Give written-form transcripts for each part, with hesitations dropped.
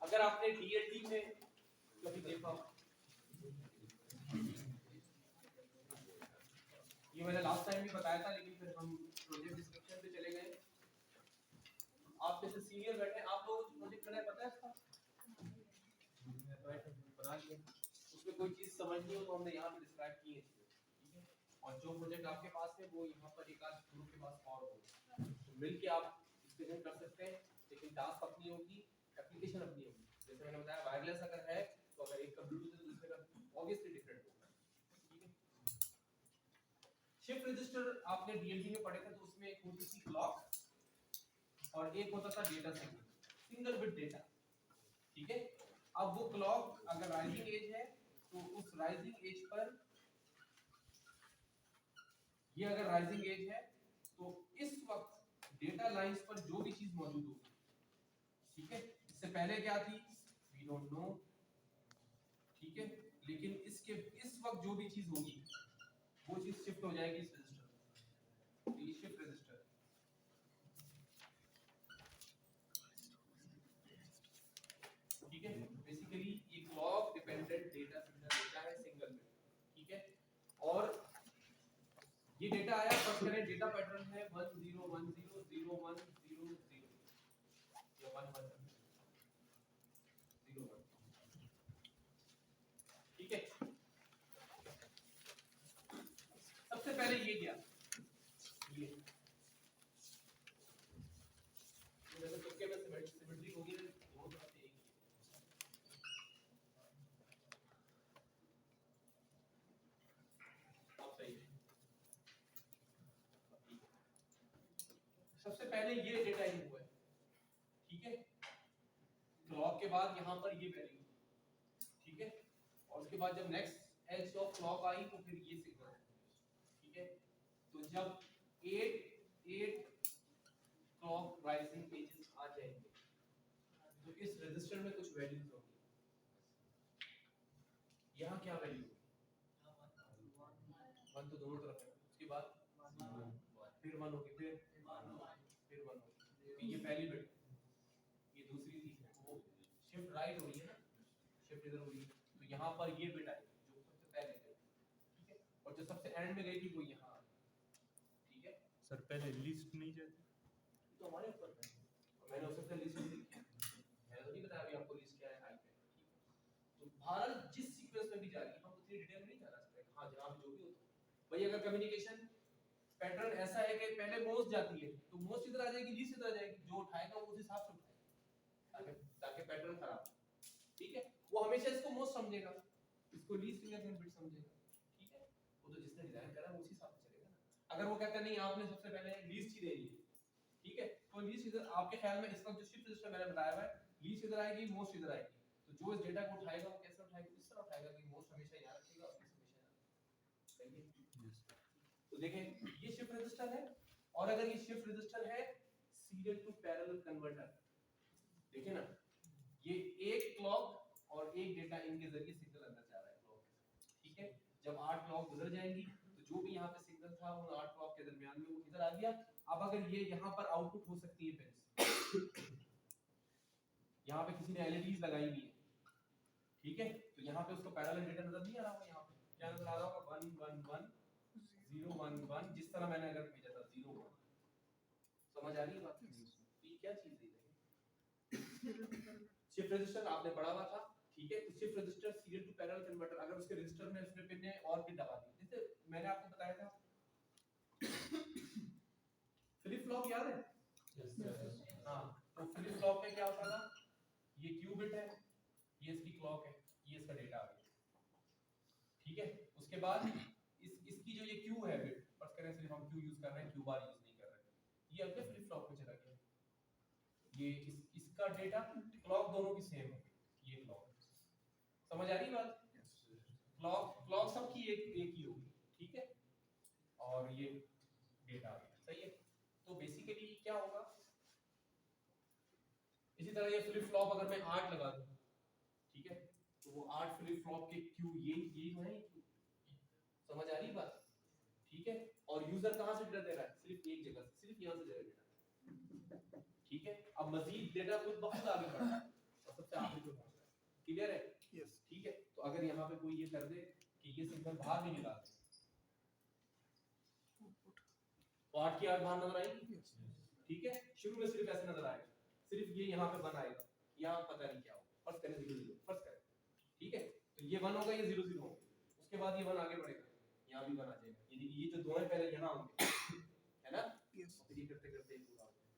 अगर आपने डीएलडी में कभी देखा, ये मैंने लास्ट टाइम भी बताया था लेकिन फिर हम प्रोजेक्ट डिस्क्रिप्शन पे चले गए। आप जैसे सीनियर बैठे, आप लोगों को प्रोजेक्ट बनाया पता है इसका? बना लिया। उसमें कोई चीज समझ नहीं हो तो हमने यहाँ पे डिस्क्राइब की है, ठीक है? और जो प्रोजेक्ट आपके पास है वो यहाँ पर एक आध ग्रुप के पास और होगा, तो मिलके आप डिस्कशन कर सकते हैं, लेकिन टास्क अपनी होगी, एप्लीकेशन अपनी होगी। जैसे मैंने बताया वायरलेस अगर है तो अगर एक का ब्लूटूथ है तो दूसरे का ऑब्वियसली डिफरेंट होगा, ठीक है? शिफ्ट रजिस्टर आपने डीएलडी में पढ़े थे, तो उसमें एक होती थी क्लॉक और एक होता था data signal, single bit data, ठीक है? अब वो क्लॉक अगर राइजिंग एज है तो उस राइजिंग एज पर, ये अगर राइजिंग एज है तो इस वक्त डेटा लाइंस पर जो भी चीज मौजूद होगी, ठीक है? इससे पहले क्या थी वी डोंट नो, ठीक है? लेकिन इसके इस वक्त जो भी चीज होगी वो चीज शिफ्ट हो जाएगी इस रजिस्टर, तो ये शिफ्ट रजिस्टर, ठीक है? बेसिकली ये क्लॉक डिपेंडेंट डेटा सिग्नल होता है सिंगल बिट, ठीक है? और ये डेटा आया, फर्स्ट करें डेटा पैटर्न है 10100100 या 1101, ठीक है? सबसे पहले ये क्या, ये जैसे तुक्के में सिमेट्री होगी ना, दोनों तरफ से एक ही है, अब सही है। सबसे पहले ये डेटा इन हुआ है, ठीक है? क्लॉक के बाद यहाँ पर ये वैल्यू, ठीक है? और उसके बाद जब नेक्स्ट एज ऑफ क्लॉक आई तो फिर ये सिग्नल, ठीक है? तो जब 8 क्लॉक राइजिंग एजेस आ जाएंगे तो इस रजिस्टर में कुछ वैल्यूज होंगी, यहाँ क्या वैल्यू होगी, 1 तो दोनों तरफ है, उसके बाद फिर 1 होगी, फिर 1 होगी, तो ये पहली बिट, ये दूसरी थी, वो शिफ्ट राइट हो रही है ना, शिफ्ट इधर हो रही है, तो यहाँ पर ये बिट आई जो सबसे पहले गई, ठीक है? और जो सबसे एंड में गई थी वो यहाँ आ गई, ठीक है? सर पहले लिस्ट नहीं जाती तो हमारे ऊपर है, और मैंने उससे पहले लिस्ट नहीं लिखी, मैंने तो नहीं बताया अभी आपको लिस्ट क्या है, टाइप है, ठीक है? तो भारत जिस सीक्वेंस में भी जा रही है, हम उतनी डिटेल में नहीं जाना चाहते, हाँ जनाब जो भी हो तो भाई, अगर कम्युनिकेशन पैटर्न ऐसा है कि पहले मोस्ट जाती है तो मोस्ट इधर आ जाएगी, लीस्ट इधर आ जाएगी, जो उठाएगा वो उस हिसाब से उठाएगा, ताकि पैटर्न खराब, ठीक है? वो हमेशा इसको मोस्ट समझेगा, इसको लीस्ट या फिर बिट समझेगा, ठीक है? वो तो जिसने डिजाइन करा उसी हिसाब से चलेगा ना। अगर वो कहता नहीं आपने सबसे पहले लीस्ट ही दे दी, ठीक है? तो लीस्ट इधर आपके ख्याल में इस वक्त जो शिफ्ट रजिस्टर मैंने बताया हुआ है, लीस्ट इधर आएगी, मोस्ट इधर आएगी, तो जो इस डेटा को उठाएगा वो कैसे उठाएगा, इस तरह उठाएगा कि मोस्ट हमेशा यहां रखेगा और फिर हमेशा यहां, सही है? तो देखें ये शिफ्ट रजिस्टर है, और अगर ये शिफ्ट रजिस्टर है सीरियल टू पैरेलल कन्वर्टर, देखें ना, ये एक क्लॉक और एक डेटा इनके जरिए सिग्नल अंदर जा रहा है क्लॉक के, ठीक है? जब 8 क्लॉक गुजर जाएंगी तो जो भी यहाँ पे सिग्नल था उन 8 क्लॉक के दरमियान में वो इधर आ गया। अब अगर ये यहाँ पर आउटपुट हो सकती है पिंस, यहाँ पे किसी ने एलईडीज लगाई हुई है, ठीक है? तो यहाँ पे उसको पैरेलल डेटा नजर नहीं आ रहा होगा, यहाँ पे क्या नजर आ रहा होगा 1 1 1 0 1 1, जिस तरह मैंने अगर भेजा था 0 1, समझ आ रही है बात? तो ये क्या चीज है, शिफ्ट रजिस्टर आपने पढ़ा हुआ था, ठीक है? तो shift register serial to parallel converter, अगर उसके रजिस्टर में उसने पिन ने और पिन दबा दी, जैसे मैंने आपको बताया था फ्लिप फ्लॉप, याद है? Yes sir. हाँ, तो फ्लिप फ्लॉप में क्या होता था, ये क्यू बिट है, ये इसकी क्लॉक है, ये इसका डेटा आ गया, ठीक है? उसके बाद इसकी जो ये क्यू है बिट, फर्स्ट करें सिर्फ हम क्यू यूज कर रहे हैं, क्यू बार यूज नहीं कर रहे, ये अगले फ्लिप फ्लॉप में चला गया, ये इसका डेटा, क्लॉक दोनों की सेम है, ये क्लॉक, समझ आ रही बात? क्लॉक सबकी एक ही होगी, ठीक है? और ये डेटा आ गया, सही है? तो बेसिकली क्या होगा, इसी तरह ये फ्लिप फ्लॉप अगर मैं 8 लगा दूं, ठीक है? तो वो 8 फ्लिप फ्लॉप के क्यू यही है, समझ आ रही बात? ठीक है? और यूजर कहां से डेटा दे रहा है, सिर्फ एक जगह से, सिर्फ यहां से दे रहा है डेटा, ठीक है? अब मजीद डेटा खुद बहुत आगे बढ़ रहा है, और सबसे सबसे आखिरी पे पहुंच रहा है। क्लियर है? यस ठीक है। तो अगर यहाँ पे कोई ये कर दे कि ये सिग्नल बाहर नहीं निकालते तो 8 की 8 बाहर नजर आएगी। यस ठीक है, शुरू में सिर्फ ऐसे नजर आएगा, सिर्फ ये यहाँ पे 1 आएगा, यहाँ पता नहीं क्या होगा, फर्स्ट करें 0 0 फर्स्ट करें। ठीक है, तो ये 1 होगा, ये 0 0 होगा, उसके बाद ये 1 आगे बढ़ेगा, यहाँ भी 1 आ जाएगा, यानी कि ये जो दो है पहले यहाँ होंगे, है ना? यस फिर ये करते करते पूरा हो जाएगा।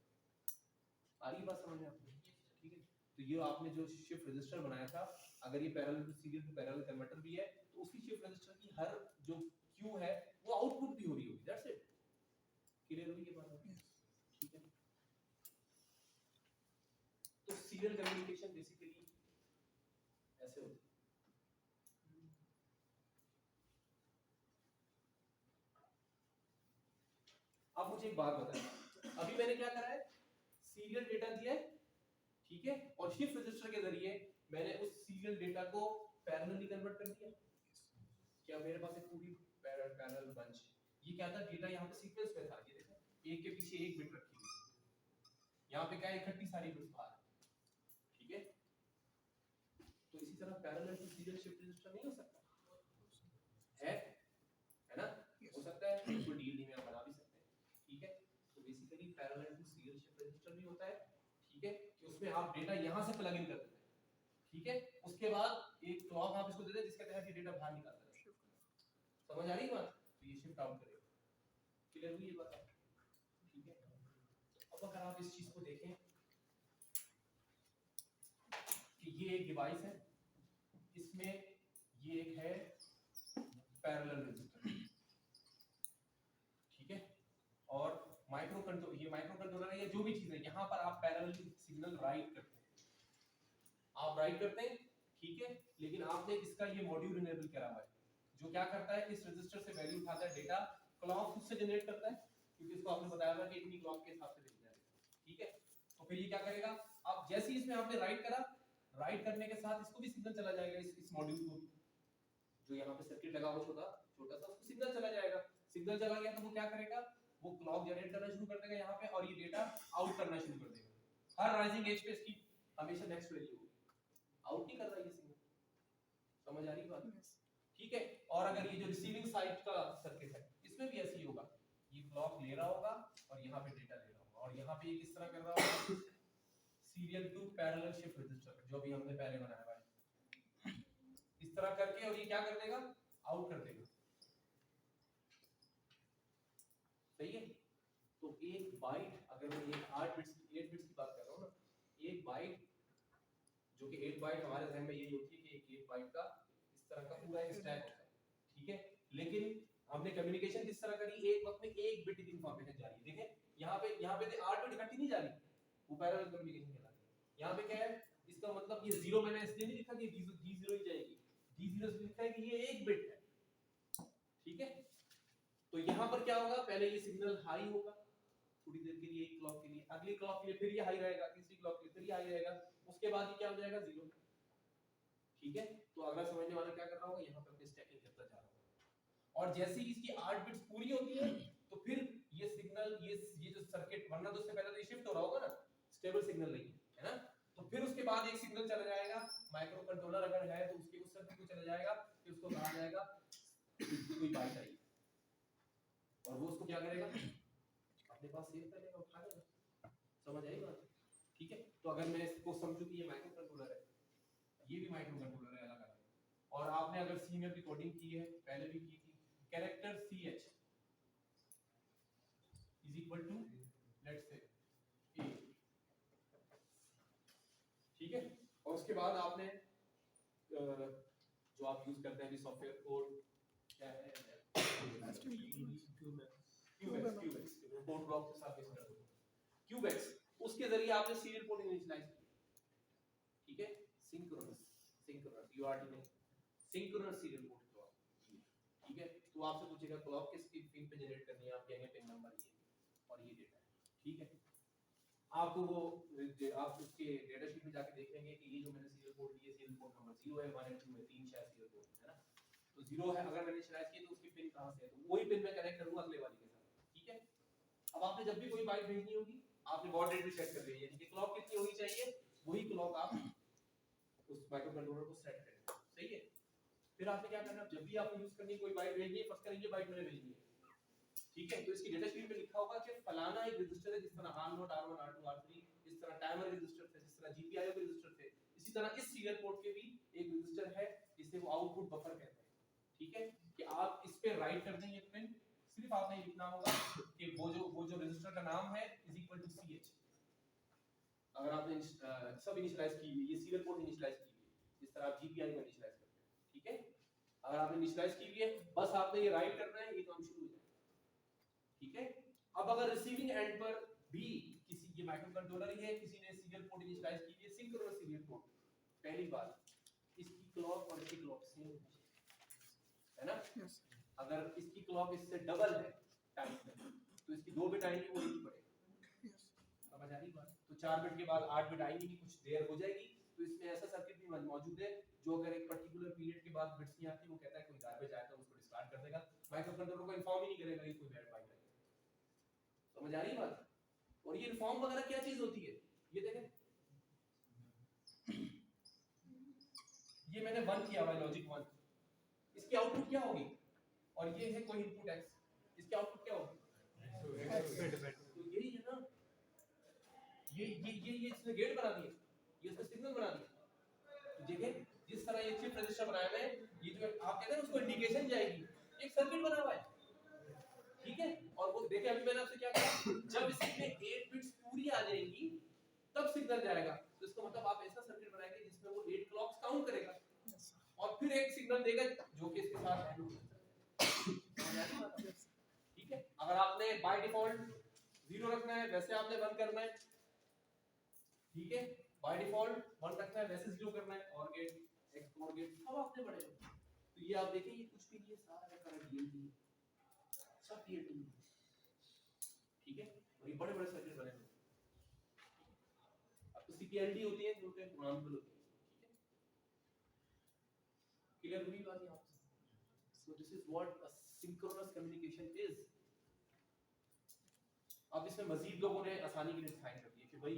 आ रही बात समझ में आपको? ठीक है, तो ये आपने जो शिफ्ट रजिस्टर बनाया था, अगर ये parallel to serial to parallel converter भी है तो उसकी शिफ्ट रजिस्टर की हर जो क्यू है वो आउटपुट भी हो रही होगी। That's it. क्लियर हुई ये बात आपको? ठीक है, तो सीरियल कम्युनिकेशन बेसिकली ऐसे होती है। अब मुझे एक बात बताएं, अभी मैंने क्या करा है, सीरियल डेटा दिया है, ठीक है, और शिफ्ट रजिस्टर के जरिए मैंने उस सीरियल डेटा को पैरेलली कन्वर्ट कर दिया। क्या मेरे पास एक पूरी पैरेलल बंच, ये क्या था, डेटा यहाँ पे सीक्वेंस में था, ये देखो एक के पीछे एक बिट रखी हुई, यहाँ पे क्या है, इकट्ठी सारी बिट्स बाहर, ठीक है। तो इसी तरह parallel to serial shift register नहीं हो सकता है ना? हो सकता है, इसको डीएलडी में आप बना भी सकते हैं। ठीक है, तो basically parallel to serial shift register भी होता है, ठीक है, कि उसमें आप डेटा यहाँ से प्लग इन कर देते हैं, ठीक है, उसके बाद एक क्लॉक आप इसको दे दें जिसके तहत ये डेटा बाहर निकालता है। समझ आ रही है बात? तो ये शिफ्ट आउट करेगा। क्लियर हुई ये बात? ठीक है, अब अगर आप इस चीज को देखें कि ये एक डिवाइस है, इसमें ये एक है पैरेलल रजिस्टर, ठीक है, और माइक्रो कंट्रोलर, ये माइक्रो कंट्रोलर है, ये जो भी चीज है, यहाँ पर आप पैरेलल सिग्नल राइट करते हैं, आप राइट करते हैं, ठीक है, लेकिन आपने इसका ये मॉड्यूल इनेबल करा हुआ है जो क्या करता है, इस रजिस्टर से वैल्यू उठाता है, डेटा क्लॉक खुद से जनरेट करता है, क्योंकि इसको आपने बताया था कि इतनी क्लॉक के हिसाब से भेजना है, ठीक है। तो फिर ये क्या करेगा, अब जैसे ही इसमें आपने राइट करा, राइट करने के साथ इसको भी सिग्नल चला जाएगा, इस मॉड्यूल को भी, जो यहाँ पे सर्किट लगा हुआ छोटा छोटा सा, उसको सिग्नल चला जाएगा, सिग्नल चला गया तो वो क्या करेगा, वो क्लॉक जनरेट करना शुरू कर देगा यहाँ पे, और ये डेटा आउट करना शुरू कर देगा। हर राइजिंग एज पे इसकी हमेशा नेक्स्ट वैल्यू होगी, आउट नहीं कर रहा है ये सिग्नल। समझ आ रही बात? ठीक है, और अगर ये जो रिसीविंग साइड का सर्किट है, इसमें भी ऐसे ही होगा, ये क्लॉक ले रहा होगा और यहाँ पे डेटा ले रहा होगा, और यहाँ पे ये किस तरह कर रहा होगा, serial to parallel shift register जो भी हमने पहले बनाया हुआ है, इस तरह करके, और ये क्या कर देगा, आउट कर देगा। सही है, तो एक बाइट, अगर मैं ये 8 बिट्स की बात कर रहा हूँ ना, एक बाइट जो कि 8 बाइट हमारे ध्यान में यही होती है कि एक 8 बाइट का इस तरह का पूरा एक स्टैक होता है, ठीक है, लेकिन हमने कम्युनिकेशन किस तरह करी, एक वक्त में एक बिट की इंफॉर्मेशन जा रही है, देखें यहाँ पे 8 बिट इकट्ठी नहीं जा रही, वो पैरेलल कम्युनिकेशन कहलाती है। यहाँ पे क्या है, इसका मतलब ये 0 मैंने इसलिए नहीं लिखा कि D0 ही जाएगी, D0 से लिखा है कि ये एक बिट है, ठीक है। तो यहाँ पर क्या होगा, पहले ये सिग्नल हाई होगा थोड़ी देर के लिए, एक क्लॉक के लिए, अगली क्लॉक के लिए फिर ये हाई रहेगा, तीसरी क्लॉक के लिए फिर ये हाई रहेगा, उसके बाद ये क्या हो जाएगा, 0, ठीक है। तो अगला समझने वाला क्या कर रहा होगा, यहाँ पे अपनी स्टैकिंग करता जा रहा होगा, और जैसे ही इसकी 8 बिट्स पूरी होती है तो फिर ये सिग्नल, ये जो सर्किट, वरना तो उससे पहले तो ये शिफ्ट हो रहा होगा ना, स्टेबल सिग्नल नहीं है ना, तो फिर उसके बाद एक सिग्नल चला जाएगा, माइक्रो कंट्रोलर अगर है तो उसके उस सर्किट को चला जाएगा, फिर उसको कहा जाएगा कोई बाइट आई, और वो उसको क्या करेगा, अपने पास सेव कर लेगा, उठा लेगा। समझ आई बात? ठीक है, तो अगर मैं इसको समझूं कि ये माइक्रो कंट्रोलर है, ये भी माइक्रो कंट्रोलर है अलग अलग, और आपने अगर सी में भी कोडिंग की है, पहले भी की थी, character CH is equal to let's say A, ठीक है, और उसके बाद आपने जो आप यूज करते हैं भी सॉफ्टवेयर कोड, क्या है क्यूबेक्स कोड ब्लॉक के साथ बेस कर दो, क्यूबेक्स, उसके जरिए आपने सीरियल पोर्ट इनिशियलाइज किया, ठीक है, सिंक्रोनस UART में सिंक्रोनस सीरियल पोर्ट क्लॉक, ठीक है। तो आपसे पूछेगा क्लॉक किस पिन पे जनरेट करनी है, आप कहेंगे पिन नंबर ये, और ये डेटा है, ठीक है। आपको वो आप उसके डेटा शीट में जाके देख लेंगे कि ये जो मैंने सीरियल पोर्ट लिए, सीरियल पोर्ट नंबर 0 है, 1 है, 2 है, 3 शायद सीरियल पोर्ट है ना, तो 0 है, अगर मैंने इनिशियलाइज किया तो उसकी पिन कहां से है, तो वही पिन मैं कनेक्ट करूंगा अगले वाली के साथ, ठीक है। अब आपने जब भी कोई बाइट भेजनी होगी, आपने बॉड रेट भी सेट कर ली है, यानी कि क्लॉक कितनी होनी चाहिए, वही क्लॉक आप उस माइक्रो कंट्रोलर को सेट करेंगे, सही है। फिर आपने क्या करना, जब भी आपको यूज करनी है कोई बाइट भेजनी है, फर्स्ट करेंगे बाइट मैंने भेजनी है, ठीक है। तो इसकी डेटा शीट में लिखा होगा कि फलाना एक रजिस्टर है, जिस तरह R0 R1 R2 R3, इस तरह टाइमर रजिस्टर थे, जिस तरह GPIO के रजिस्टर थे, इसी तरह इस सीरियल पोर्ट के भी एक रजिस्टर है जिसे वो आउटपुट बफर कहते हैं, ठीक है। कि आप इस पे राइट कर देंगे पिन, सिर्फ आपने लिखना होगा कि वो जो रजिस्टर का नाम है इज इक्वल टू CH। अगर आपने सब इनिशियलाइज की हुई, ये सीरियल पोर्ट इनिशियलाइज की हुई है जिस तरह आप GPIO को इनिशियलाइज करते हैं, ठीक है। अगर आपने इनिशियलाइज की हुई है, बस आपने ये राइट करना है, ये काम शुरू हो जाएगा, ठीक है। अब अगर रिसीविंग एंड पर भी किसी, ये माइक्रो कंट्रोलर ही है, किसी ने सीरियल पोर्ट इनिशियलाइज की है, सिंक्रोनस सीरियल पोर्ट, पहली बात इसकी क्लॉक और इसकी क्लॉक सेम है ना। अगर इसकी क्लॉक इससे डबल है टाइम में, तो इसकी 2 बिट आएंगी, वो एक ही पड़ेगा, समझ आ रही बात। तो 4 बिट के बाद 8 बिट आएंगी कि कुछ देर हो जाएगी, तो इसमें ऐसा सर्किट भी मौजूद है जो अगर एक पर्टिकुलर पीरियड के बाद बिट्स नहीं आती, वो कहता है कोई गार्बेज आया था, उसको डिस्कार्ड कर देगा, माइक्रो कंट्रोलर को इन्फॉर्म ही नहीं करेगा कि कोई वेरीफाई करेगा, समझ आ रही बात। और ये इन्फॉर्म वगैरह क्या चीज होती है, ये देखें, ये मैंने 1 किया हुआ है, लॉजिक 1, इसकी आउटपुट क्या होगी, और ये है कोई इनपुट x, इसकी आउटपुट क्या होगी, तो यही है ना, ये इसने गेट बना दिया, ये इसने सिग्नल बना दिया। तो देखें जिस तरह ये चिप रजिस्टर बनाया हुआ है, ये जो आप कहते हैं उसको इंडिकेशन जाएगी, एक सर्किट बना हुआ है, ठीक है। और वो देखें अभी मैंने आपसे क्या कहा, जब इसमें 8 बिट्स पूरी आ जाएंगी तब सिग्नल जाएगा, तो इसका मतलब आप ऐसा सर्किट बनाएंगे जिसमें वो 8 क्लॉक्स काउंट करेगा और फिर एक सिग्नल देगा जो कि इसके साथ एंड हो, ठीक है। अगर आपने बाय डिफॉल्ट 0 रखना है, वैसे आपने 1 करना है, ठीक है। बाय डिफॉल्ट 1 रखना है, वैसे 0 करना है, और गेट एक्सप्लोर गेट सब आपने बढ़ेगा। तो ये आप देखिए, ये कुछ भी नहीं है, सारा का DLT सब DLT, ठीक है। और ये बड़े-बड़े सर्किट बने हुए हैं, अब तो CPLD होती है जो कि प्रोग्रामेबल होती है, ठीक है। क्लियर हुई बात यहाँ पे। So this is what a synchronous communication is. अब इसमें मजीद लोगों ने आसानी के लिए डिफाइन कर दिया कि भाई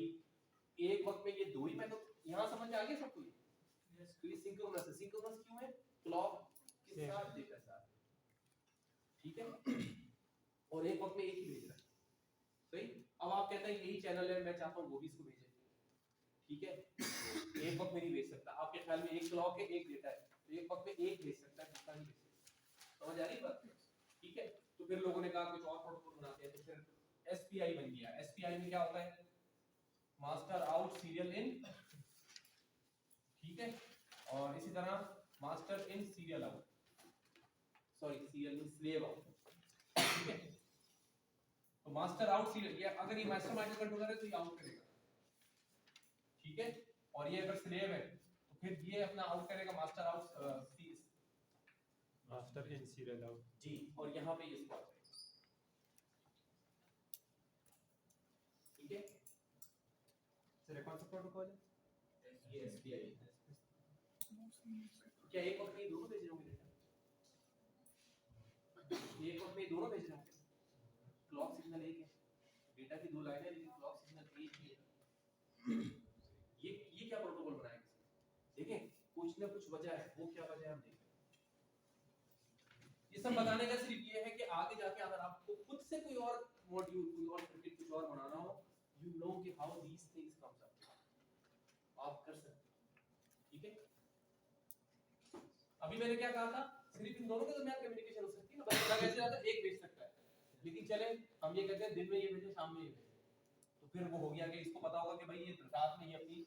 एक वक्त में ये दो ही मेथड, यहाँ समझ आ गया सबको। तो ये सिंक्रोनस है, सिंक्रोनस क्यों है, क्लॉक के साथ डेटा साथ, ठीक है, और एक वक्त में एक ही भेज रहा है, सही। अब आप कहते हैं यही चैनल है, मैं चाहता हूँ वो भी इसको भेजे, ठीक है, एक वक्त में नहीं भेज सकता। आपके ख्याल में एक क्लॉक है, एक डेटा है, तो एक वक्त में एक भेज सकता है, दूसरा नहीं भेज सकता, समझ आ रही बात, ठीक है। तो फिर लोगों ने कहा कुछ और प्रोटोकॉल बनाते हैं, तो फिर SPI बन गया। SPI में क्या होता है, मास्टर आउट सीरियल इन, ठीक है, और इसी तरह master in serial out, sorry serial in slave out, ठीक है। तो मास्टर आउट सीरियल, ये अगर ये मास्टर माइक्रो कंट्रोलर है तो ये आउट करेगा, ठीक है, और ये अगर स्लेव है तो फिर ये अपना आउट करेगा master out master in serial out जी, और यहाँ पे ये स्टॉप है, ठीक है। सर कौन सा प्रोटोकॉल है, ये SPI है। क्या एक वक्त में दोनों भेज रहे होंगे डेटा, एक वक्त में दोनों भेज रहे होंगे, क्लॉक सिग्नल एक है, डेटा की 2 लाइनें हैं लेकिन क्लॉक सिग्नल एक ही है। ये क्या प्रोटोकॉल बनाया किसने, देखें कुछ ना कुछ वजह है, वो क्या वजह है हम देखें। ये सब बताने का सिर्फ ये है कि आगे जाके अगर आपको खुद से कोई और मॉड्यूल, कोई और सर्किट, कुछ और बनाना हो, यू नो कि how these things comes up, आप कर सकते हैं, ठीक है। अभी मैंने क्या कहा था, सिर्फ इन दोनों के दरमियान कम्युनिकेशन हो सकती है ना, बस अलग ऐसे आता है एक भेज सकता है, लेकिन चले हम ये कहते हैं दिन में ये भेजे, शाम में ये भेजे, तो फिर वो हो गया कि इसको पता होगा कि भाई ये रात में ये अपनी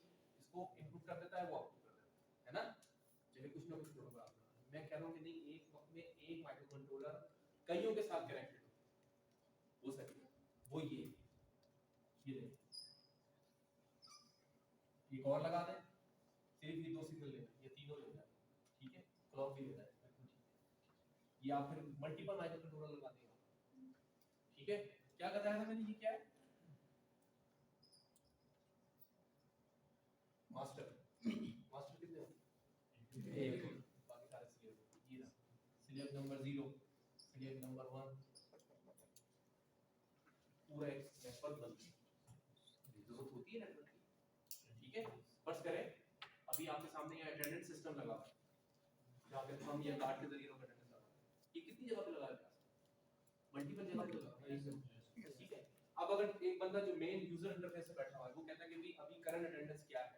इसको इनपुट कर देता है, वो आउटपुट कर देता है ना। चलिए कुछ ना कुछ प्रोटोकॉल, मैं कह रहा हूं कि नहीं, एक वक्त में एक माइक्रो कंट्रोलर कईयों के साथ कनेक्टेड हो सकता है, वो ये देखिए, एक और लगा दें, सिर्फ ये 2 सिग्नल लेना, ये तीनों लेना, ठीक है, क्लॉक भी लेना है, बिल्कुल ठीक है। या फिर मल्टीपल माइक्रो कंट्रोलर लगा देगा, ठीक है। क्या बताया था मैंने, ये क्या है, मास्टर कितने होंगे, एक, बाकी सारे स्लेव, ये स्लेव नंबर 0, स्लेव नंबर 1, पूरा एक नेटवर्क बन गया, जरूरत होती है नेटवर्क की, ठीक है। फर्स्ट करें अभी आपके सामने ये अटेंडेंस सिस्टम लगा हुआ है जहाँ पे हम ये कार्ड के जरिए लोग अटेंडेंस लगा रहे हैं। ये कितनी जगह पे लगा है? मल्टीपल जगह पे लगा है। ठीक है, अब अगर एक बंदा जो मेन यूजर इंटरफेस से बैठा हुआ है वो कहता है कि भाई अभी करंट अटेंडेंस क्या है,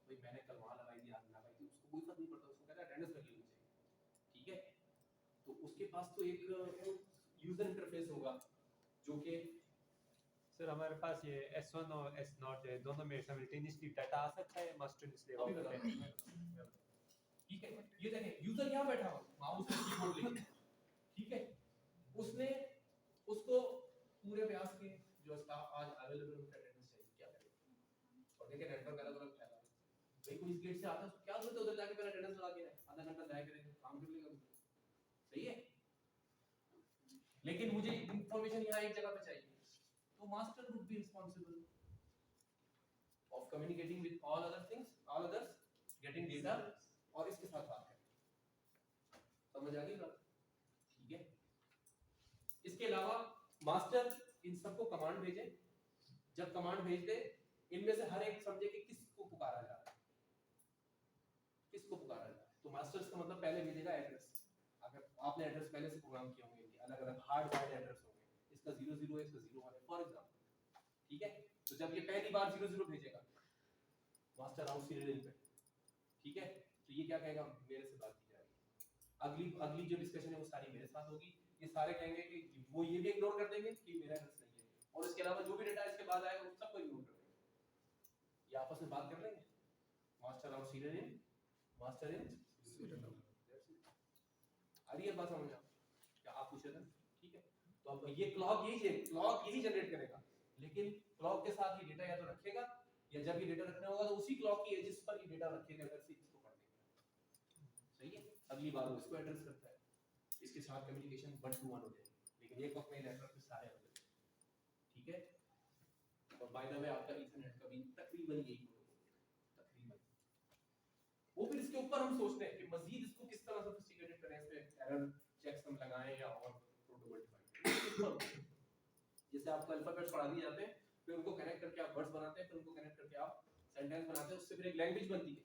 भाई मैंने कल वहां लगाई थी, आज लगाई थी, उसको कोई फर्क नहीं पड़ता, उसको कहता है अटेंडेंस लगी हुई चाहिए। ठीक है, तो उसके पास तो एक यूजर इंटरफेस होगा जो कि सर हमारे पास ये S1 और S0 है, दोनों में सिमल्टेनियसली डाटा आ सकता है मास्टर इसलिए अभी बता रहा हूं। ठीक है, ये देखें यूजर यहाँ बैठा हुआ माउस और कीबोर्ड लेके, ठीक है, उसने उसको पूरे ब्यास के जो स्टाफ आज अवेलेबल उनका अटेंडेंस चाहिए, क्या करें? और देखिए नेटवर्क अलग अलग फैला है, भाई कोई इस गेट से आता है उसको क्या जरूरत है उधर जाके पहले अटेंडेंस लगा के आधा घंटा जाया करेंगे, काम कर लेगा, सही है। लेकिन मुझे इंफॉर्मेशन यहाँ एक जगह पे चाहिए, तो master would be responsible of communicating with all other things, all others, getting data और इसके साथ बात करें। समझ आ गई बात? ठीक है, इसके अलावा मास्टर इन सबको कमांड भेजे, जब कमांड भेज दे इनमें से हर एक समझे कि किसको पुकारा जा रहा है, किसको पुकारा जा रहा है। तो मास्टर्स का मतलब पहले भेजेगा एड्रेस, अगर आपने एड्रेस पहले से प्रोग्राम किए होंगे, इनके अलग अलग हार्ड वाइड एड्रेस होंगे, इसका 00 है, इसका 01 है फॉर एग्जांपल। ठीक है, तो जब ये पहली बार 00 भेजेगा मास्टर आउट सीरियल पे, ठीक है, तो ये क्या कहेगा, मेरे से बात की जा रही है, अगली अगली जो डिस्कशन है वो सारी मेरे साथ होगी, ये सारे कहेंगे कि वो ये भी इग्नोर कर देंगे कि मेरा एड्रेस नहीं है, और इसके अलावा जो भी डेटा इसके बाद आएगा वो सबको इग्नोर कर देंगे, ये आपस में बात कर लेंगे, master out serial in, master in serial out. आ रही है बात समझ में? क्या आप पूछ रहे थे? ठीक है, तो अब ये क्लॉक यही जनरेट करेगा, लेकिन क्लॉक के साथ ये डेटा या तो रखेगा या जब ये डेटा रखना होगा तो उसी क्लॉक की एजिस पर ये डेटा रखेगा अगर से इसको पढ़ने का, सही है। अगली बार वो इसको एड्रेस करता है, इसके साथ कम्युनिकेशन 1 to 1 हो जाएगी, लेकिन एक वक्त में नेटवर्क पे सारे अवेलेबल, ठीक है। और बाय द वे आपका ईथरनेट का भी तकरीबन यही तकरीबन, वो फिर इसके ऊपर हम सोचते हैं कि मजीद इसको किस तरह सोफिस्टिकेटेड करें, इस पे एरर चेक्स हम लगाएं या और प्रोटोकॉल डिफाइन करें। जैसे आपको अल्फाबेट्स पढ़ा दिए जाते हैं, फिर उनको कनेक्ट करके आप वर्ड्स बनाते हैं, फिर उनको कनेक्ट करके आप सेंटेंस बनाते हैं, उससे फिर एक लैंग्वेज बनती है,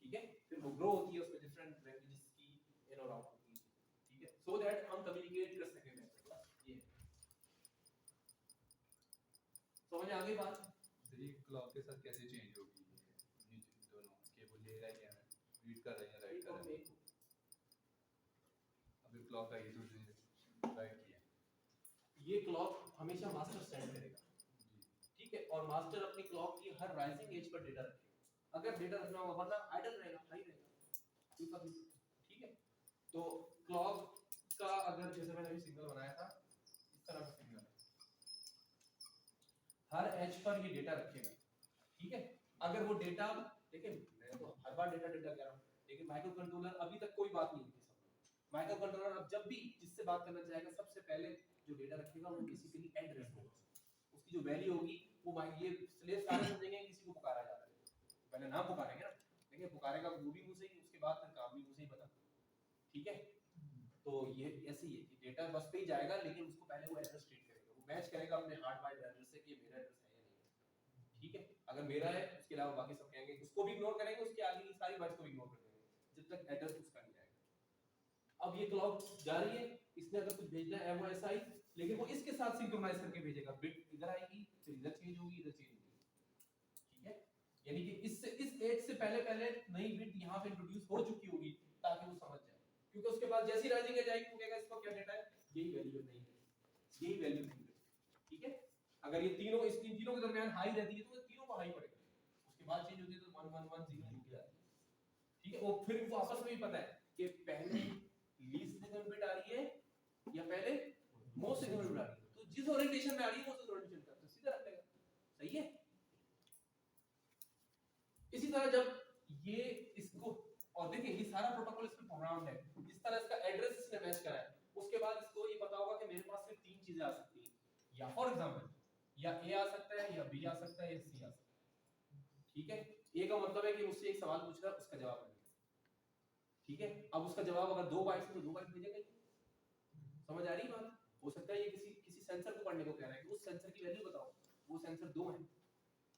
ठीक है, फिर वो ग्रो होती है, उसमें डिफरेंट लैंग्वेजेस की इन और आउट होती है, ठीक है, सो दैट हम कम्युनिकेट कर सकें बेहतर, ये समझ आ गई बात? ये क्लॉक के साथ कैसे चेंज होगी ये दोनों केबल ले रहा है या रीड कर रहा है या राइट कर रहा है? अभी क्लॉक आई तो राइट किया, ये क्लॉक हमेशा मास्टर सेंड करेगा, ठीक है, और मास्टर अपनी क्लॉक की हर राइजिंग एज पर डेटा रखेगा, अगर डेटा रखना होगा वरना आइडल रहेगा, हाई रहेगा, कोई फर्क नहीं, ठीक है। तो क्लॉक का अगर जैसे मैंने अभी सिग्नल बनाया था इस तरह का सिग्नल हर एज पर ये डेटा रखेगा, ठीक है। अगर वो डेटा, देखिए मैं तो हर बार डेटा कह रहा हूँ, लेकिन माइक्रो कंट्रोलर अभी तक कोई बात नहीं होती, माइक्रो कंट्रोलर अब जब भी जिससे बात करना चाहेगा सबसे पहले जो डेटा रखेगा वो बेसिकली एड्रेस होगा, उसकी जो वैल्यू होगी वो ये स्लेव सारे समझेंगे किसी को पुकारा जा रहा है, पहले नाम पुकारेंगे ना, देखिए पुकारेगा वो भी मुझे ही, उसके बाद फिर काम भी मुझे ही पता, ठीक है। तो ये ऐसे ही है कि डेटा बस पे ही जाएगा, लेकिन उसको पहले वो एड्रेस ट्रीट करेगा, वो मैच करेगा अपने हार्ड बाइट एड्रेस से कि ये मेरा एड्रेस है या नहीं है, ठीक है। अगर मेरा है उसके अलावा बाकी सब कहेंगे उसको भी इग्नोर करेंगे, उसके आगे की सारी बाइट्स को भी इग्नोर कर देंगे जब तक एड्रेस उसका नहीं आएगा। अब ये क्लॉक जा रही है, इसने अगर कुछ भेजना है MOSI, लेकिन वो इसके साथ सिंक्रोनाइज करके भेजेगा, बिट इधर आएगी फिर इधर चेंज होगी, इधर चेंज होगी, ठीक है। यानी कि इससे इस एज से पहले पहले नई बिट यहाँ पे इंट्रोड्यूस हो चुकी होगी ताकि वो समझ जाए, क्योंकि उसके बाद जैसी राइजिंग एज आएगी वो कहेगा इसका क्या डेटा है, यही वैल्यू नहीं है, यही वैल्यू नहीं है, ठीक है। अगर ये तीनों इस तीनों के दरमियान हाई रहती है तो तीनों को हाई पड़ेगा, उसके बाद चेंज होती है तो 1110 रुक जाती है, ठीक है। वो फिर वो आपस में भी पता है कि पहले लीस्ट सिग्नल बिट आ रही है या पहले मोस्ट सिग्नल बिट आ रही है, तो जिस ओरिएंटेशन में आ रही है वो उस ओरिएंटेशन का तो सीधा रख लेगा, सही है। इसी तरह जब ये इसको, और देखिए ये सारा प्रोटोकॉल इसमें प्रोग्राम्ड है, जिस तरह इसका एड्रेस इसने मैच करा है, उसके बाद इसको ये पता होगा कि मेरे पास सिर्फ तीन चीजें आ सकती हैं, या फॉर एग्जांपल या A आ सकता है या B आ सकता है या C आ सकता है, ठीक है। A का मतलब है कि मुझसे एक सवाल पूछ रहा है उसका जवाब देना, ठीक है। अब उसका जवाब अगर 2 बाइट्स में 2 बाइट भेजेगा, समझ आ रही बात? हो सकता है ये किसी सेंसर को पढ़ने को कह रहा है कि उस सेंसर की वैल्यू बताओ, वो सेंसर 2 है,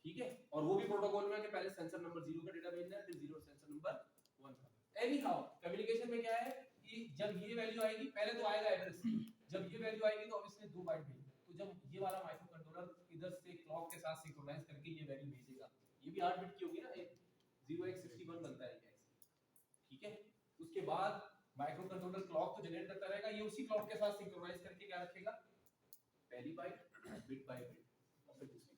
ठीक है, और वो भी प्रोटोकॉल में है कि पहले सेंसर नंबर 0 का डेटा भेजना है, फिर 0 सेंसर नंबर 1 का। एनी हाउ कम्युनिकेशन में क्या है कि जब ये वैल्यू आएगी, पहले तो आएगा एड्रेस, जब ये वैल्यू आएगी तो ऑब्वियसली 2 बाइट भेजेगा, तो जब ये वाला माइक्रो कंट्रोलर इधर से क्लॉक के साथ सिंक्रोनाइज करके ये वैल्यू भेजेगा, ये भी 8 बिट की होगी ना, 0x61 बनता है ये, ठीक है। उसके बाद माइक्रो कंट्रोलर क्लॉक को जनरेट करता रहेगा, ये उसी क्लॉक के साथ सिंक्रोनाइज करके क्या रखेगा, पहली बाइट बिट बाय बिट और फिर दूसरी,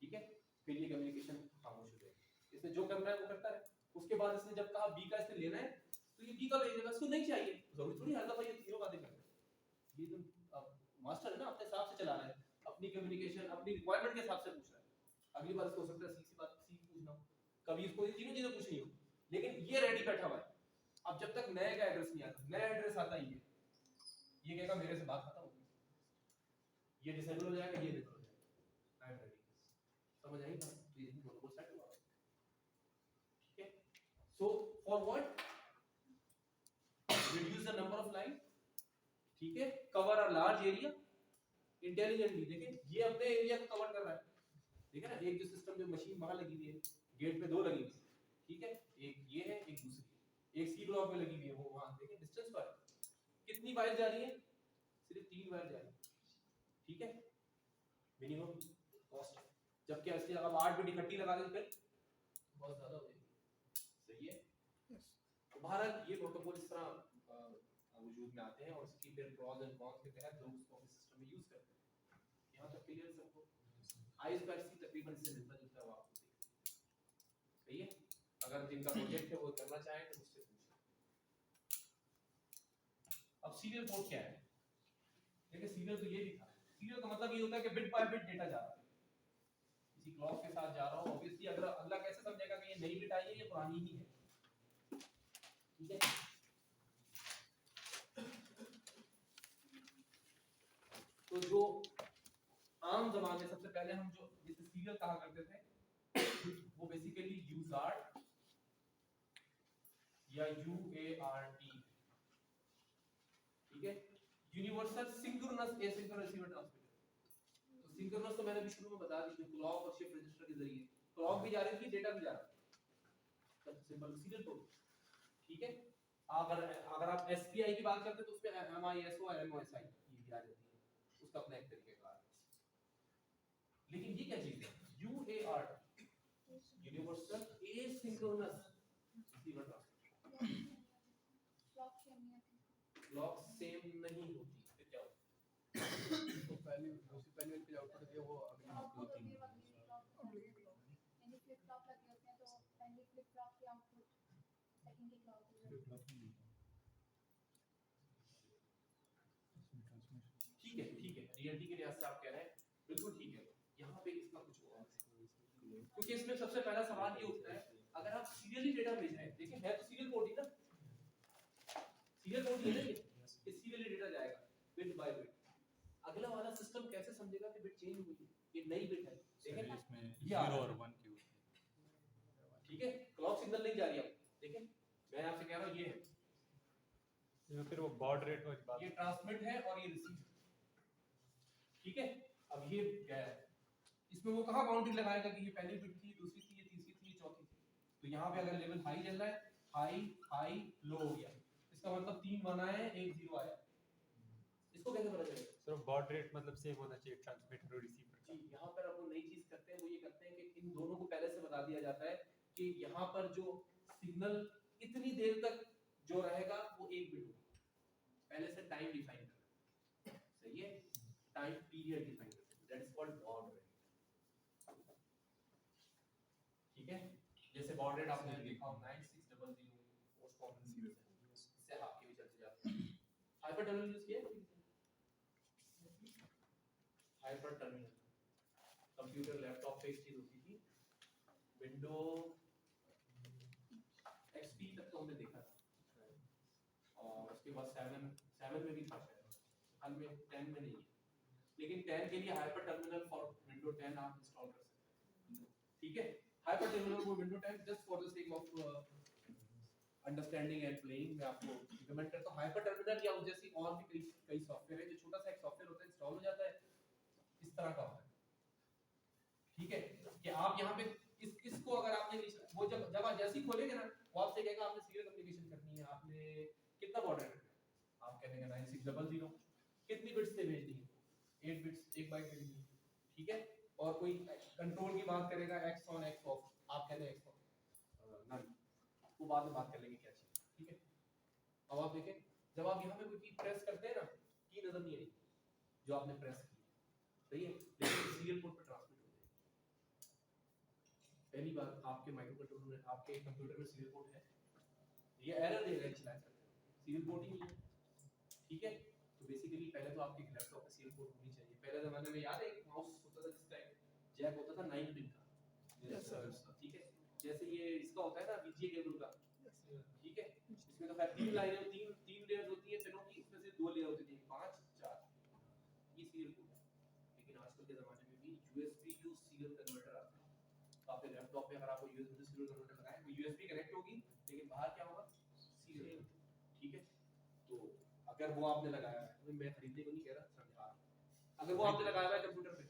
ठीक है। फिर ये कम्युनिकेशन खामोश हो जाएगी, इसने जो करना है वो करता है। उसके बाद इसने जब कहा बी का इसने लेना है तो ये बी का भेजेगा, इसको नहीं चाहिए, जरूरी थोड़ी हर दफा ये तीनों बातें करना है, ये तो मास्टर है ना, अपने हिसाब से चला रहा है, अपनी कम्युनिकेशन अपनी रिक्वायरमेंट के हिसाब से पूछ रहा है। अगली बार इसको हो सकता है सी बात सी पूछना हो, कभी इसको ये तीनों चीजें पूछनी हो, लेकिन ये रेडी बैठा हुआ है। अब जब तक नए का एड्रेस नहीं आता, नया एड्रेस आता ही है, ये कहेगा मेरे से बात खत्म हो गई, ये डिसेबल हो जाएगा, ये डिसेबल हो जाएगा, आई एम रेडी, समझ आई बात? तो ये प्रोटोकॉल सेट हुआ, ठीक है। So for what, reduce the number of line, ठीक है, cover a large area intelligently। देखिए ये अपने एरिया को कवर कर रहा है, ठीक है ना, एक जो सिस्टम जो मशीन वहां लगी हुई है, गेट पे 2 लगी हुई है, ठीक है, एक ये है एक दूसरी, एक सी ब्लॉक में लगी हुई है, वो वहां देखिए डिस्टेंस पर कितनी वायर जा रही है, सिर्फ 3 वायर जा रही है, ठीक है, मिनिमम कॉस्ट। जबकि असली अगर 8 बिट इकट्ठी लगा दें फिर बहुत ज्यादा हो जाएगी, सही है। तो भारत ये प्रोटोकॉल इस तरह वजूद में आते हैं और इसकी फिर प्रॉज एंड कॉन्स के तहत लोग उसको अपने सिस्टम में यूज करते हैं। यहां तक क्लियर सबको? ISP तकरीबन इससे मिलता जुलता है, आपको सही है। अगर जिनका प्रोजेक्ट है वो करना चाहें तो मुझसे पूछें। अब सीरियल पोर्ट क्या है? देखिए सीरियल तो ये भी था, सीरियल का मतलब ये होता है कि बिट बाय बिट डेटा जा रहा है, किसी क्लॉक के साथ जा रहा हो। ऑब्वियसली अगर अगला कैसे समझेगा कि ये नई बिट आई है, ये पुरानी ही है, ठीक है। तो जो आम जबान में सबसे पहले हम जो जिसे सीरियल कहा करते थे वो बेसिकली यूजार्ट या UART, ठीक है, universal synchronous asynchronous receiver transmitter. तो सिंक्रोनस तो मैंने भी शुरू में बता दी थी, क्लॉक और शिफ्ट रजिस्टर के जरिए क्लॉक भी जा रही थी, डेटा भी जा रहा था, सिंपल सीरियल पोर्ट, ठीक है। अगर आप SPI की बात करते तो उसमें MISO और MOSI ये भी आ जाती है, उसका अपना एक तरीके का। लेकिन ये क्या चीज है UART, universal asynchronous receiver transmitter. Clock same नहीं होती, फिर क्या होता है? तो पहली वाली पे आउटपुट दिया वो अगली आउटपुट दो तीन होती है अगली क्लॉक, यानी फ्लिप फ्लॉप लगे होते हैं तो पहली फ्लिप फ्लॉप की आउटपुट सेकंड की क्लॉक हो जाती है। ठीक है, ठीक है, रियलिटी के लिहाज से आप कह रहे हैं बिल्कुल ठीक है। यहाँ पे इसका कुछ और है, क्योंकि इसमें सबसे पहला सवाल ये उठता है, अगर आप सीरियली डेटा भेज रहे हैं, देखिए है तो सीरियल पोर्ट ही ना, सीरियल पोर्ट ही है ना, ये सीरियली डेटा जाएगा बिट बाय बिट। अगला वाला सिस्टम कैसे समझेगा कि बिट चेंज हुई है, ये नई बिट है, देखें इसमें ये 0 और 1 की होती है, ठीक है, क्लॉक सिग्नल नहीं जा रही है, देखें मैं आपसे कह रहा हूँ ये है, ये फिर वो बॉड रेट वाली बात, ये ट्रांसमिट है और ये रिसीव, ठीक है। अब ये गया है, इसमें वो कहाँ बाउंड्री लगाएगा कि ये पहली बिट थी, दूसरी थी, ये तीसरी थी, ये चौथी थी। तो यहाँ पे अगर लेवल हाई चल रहा है, हाई हाई लो हो गया, इसका मतलब 3 1 आए 1 0 आया, इसको कैसे पता चलेगा? सिर्फ बॉड रेट मतलब सेम होना चाहिए ट्रांसमीटर और रिसीवर का। जी, यहाँ पर अब वो नई चीज करते हैं, वो ये करते हैं कि इन दोनों को पहले से बता दिया जाता है कि यहाँ पर जो सिग्नल इतनी देर तक जो रहेगा वो 1 बिट होगा, पहले से टाइम डिफाइन करना, सही है, टाइम पीरियड डिफाइन करना, that is called baud rate, ठीक है। जैसे बॉड रेट आपने देखा हो 9600 मोस्ट कॉमन सीरीज है, इससे आपके भी चलते जाते हैं। हाइपर टर्मिनल यूज किया है? हाइपर टर्मिनल कंप्यूटर लैपटॉप पे एक चीज होती थी, विंडो XP तक तो हमने देखा था, और उसके बाद 7 में भी था शायद, हाल में 10 में नहीं है, लेकिन 10 के लिए हाइपर टर्मिनल फॉर विंडो 10 आप इंस्टॉल कर सकते हैं, ठीक है। हाइपर टर्मिनल वो window 10 just for the sake of understanding and playing मैं आपको रिकमेंड करता हूं। हाइपर टर्मिनल या जैसी और भी कई सॉफ्टवेयर है, जो छोटा सा एक सॉफ्टवेयर होता है, इंस्टॉल हो जाता है, इस तरह का होता है, ठीक है, कि आप यहाँ पे इसको अगर आपने वो जब आप जैसे ही खोलेंगे ना, वो आपसे कहेगा आपने सीरियल कम्युनिकेशन करनी है, आपने कितना बॉर्डर रखना है, आप कहेंगे 9600, कितनी बिट्स से भेजनी है, 8 बिट्स, 1 बाइट भेजनी है, ठीक है। और कोई कंट्रोल की बात करेगा x ऑन x ऑफ, आप कहते हैं x ऑन नन, वो बाद में बात कर लेंगे क्या चाहिए, ठीक है। अब आप देखें, जब आप यहाँ पे कोई की प्रेस करते हैं ना, की नजर नहीं आएगी जो आपने प्रेस की, सही है, लेकिन सीरियल पोर्ट पे ट्रांसमिट हो जाएगी। पहली बात, आपके माइक्रो कंट्रोलर में, आपके कंप्यूटर में सीरियल पोर्ट है, ये एरर देगा इनिशियलाइज करते हैं, सीरियल पोर्ट ही नहीं है, ठीक है। तो बेसिकली पहले तो आपके लैपटॉप में सीरियल पोर्ट होनी चाहिए। पहले जमाने में याद है एक माउस होता था जिसका जैक होता था 9 पिन का, यस सर, ठीक है, जैसे ये इसका होता है ना VGA केबल का, ठीक है, इसमें तो खैर 3 लाइनें, 3 लेयर्स होती है पिनों की, इसमें से 2 लेयर होती थी, 5 4, ये सीरियल पोर्ट है। लेकिन आजकल के जमाने में भी USB टू सीरियल कन्वर्टर आता है, तो आपके लैपटॉप पे अगर आपको USB टू सीरियल कन्वर्टर लगाए, वो USB कनेक्ट होगी, लेकिन बाहर क्या होगा, सीरियल, ठीक है। तो अगर वो आपने लगाया है, तो मैं खरीदने को नहीं कह रहा, समझा रहा हूं, अगर वो आपने लगाया है कंप्यूटर पे,